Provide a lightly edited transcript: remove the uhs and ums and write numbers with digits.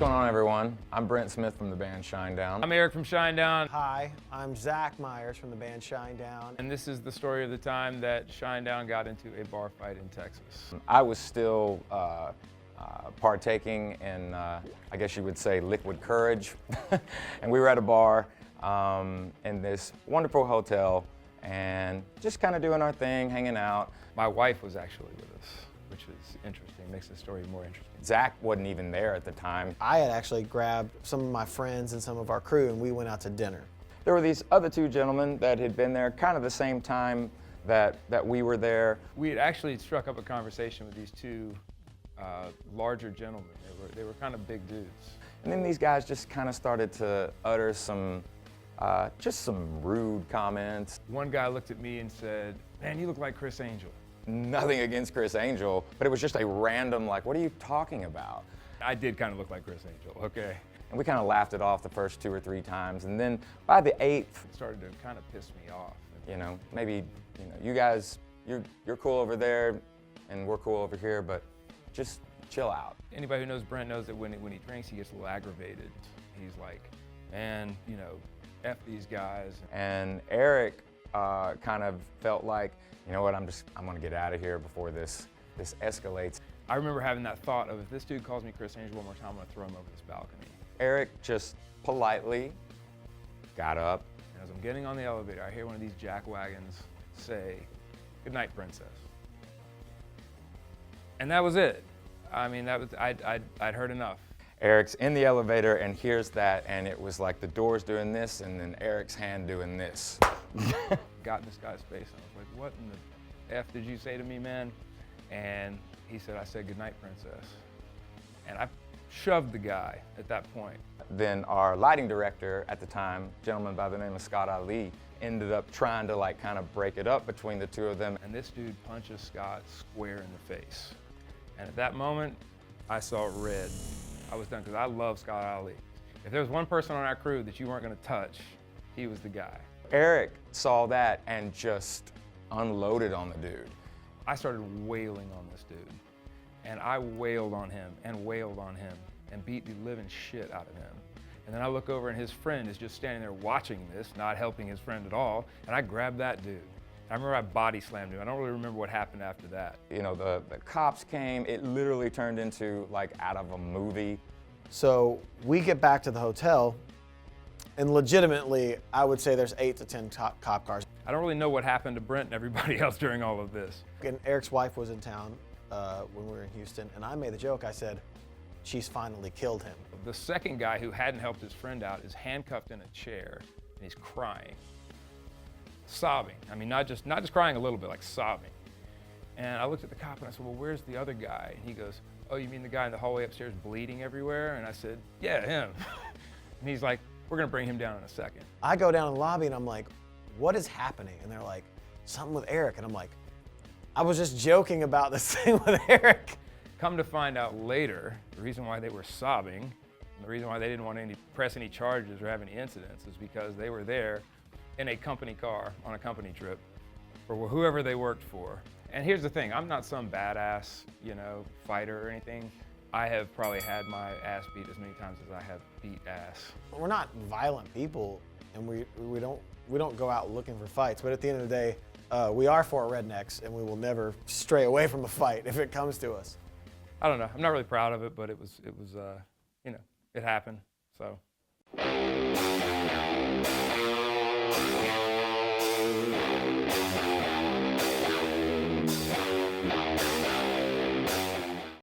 going on, everyone? I'm Brent Smith from the band Shinedown. I'm Eric from Shinedown. Hi, I'm Zach Myers from the band Shinedown. And this is the story of the time that Shinedown got into a bar fight in Texas. I was still partaking in, I guess you would say, liquid courage. And we were at a bar in this wonderful hotel and just kind of doing our thing, hanging out. My wife was actually with us, which is interesting, makes the story more interesting. Zach wasn't even there at the time. I had actually grabbed some of my friends and some of our crew and we went out to dinner. There were these other two gentlemen that had been there kind of the same time that we were there. We had actually struck up a conversation with these two larger gentlemen. They were kind of big dudes. And then these guys just kind of started to utter some, just some rude comments. One guy looked at me and said, "Man, you look like Chris Angel." Nothing against Chris Angel, but it was just a random, like, what are you talking about? I did kind of look like Chris Angel, okay. And we kind of laughed it off the first 2 or 3 times, and then by the 8th, It started to kind of piss me off. you know, maybe, you guys, you're cool over there, and we're cool over here, but just chill out. Anybody who knows Brent knows that when he drinks, he gets a little aggravated. He's like, man, F these guys. And Eric kind of felt like, you know what, I'm gonna get out of here before this escalates. I remember having that thought of, if this dude calls me Chris Angel one more time, I'm gonna throw him over this balcony. Eric just politely got up. And as I'm getting on the elevator, I hear one of these jackwagons say, "Good night, princess." And that was it. I mean, I'd heard enough. Eric's in the elevator and hears that, and it was like the doors doing this and then Eric's hand doing this. Got in this guy's face, and I was like, "What in the F did you say to me, man?" And he said, "I said, 'Good night, princess.'" And I shoved the guy at that point. Then our lighting director at the time, a gentleman by the name of Scott Ali, ended up trying to like kind of break it up between the two of them. And this dude punches Scott square in the face. And at that moment, I saw red. I was done, because I love Scott Ali. If there was one person on our crew that you weren't gonna touch, he was the guy. Eric saw that and just unloaded on the dude. I started wailing on this dude. And I wailed on him and wailed on him and beat the living shit out of him. And then I look over and his friend is just standing there watching this, not helping his friend at all, and I grabbed that dude. I remember I body slammed him. I don't really remember what happened after that. The cops came. It literally turned into like out of a movie. So we get back to the hotel and legitimately, I would say there's 8 to 10 cop cars. I don't really know what happened to Brent and everybody else during all of this. And Eric's wife was in town when we were in Houston, and I made the joke, I said, "She's finally killed him." The second guy who hadn't helped his friend out is handcuffed in a chair and he's crying, sobbing. I mean, not just crying a little bit, like sobbing. And I looked at the cop and I said, "Well, where's the other guy?" And he goes, "Oh, you mean the guy in the hallway upstairs bleeding everywhere?" And I said, "Yeah, him." And he's like, "We're gonna bring him down in a second." I go down in the lobby and I'm like, "What is happening?" And they're like, "Something with Eric." And I'm like, I was just joking about this thing with Eric. Come to find out later, the reason why they were sobbing, and the reason why they didn't want to press any charges or have any incidents, is because they were there in a company car on a company trip for whoever they worked for. And here's the thing, I'm not some badass, fighter or anything. I have probably had my ass beat as many times as I have beat ass. We're not violent people, and we don't go out looking for fights. But at the end of the day, we are 4 rednecks, and we will never stray away from a fight if it comes to us. I don't know. I'm not really proud of it, but it was, it happened. So.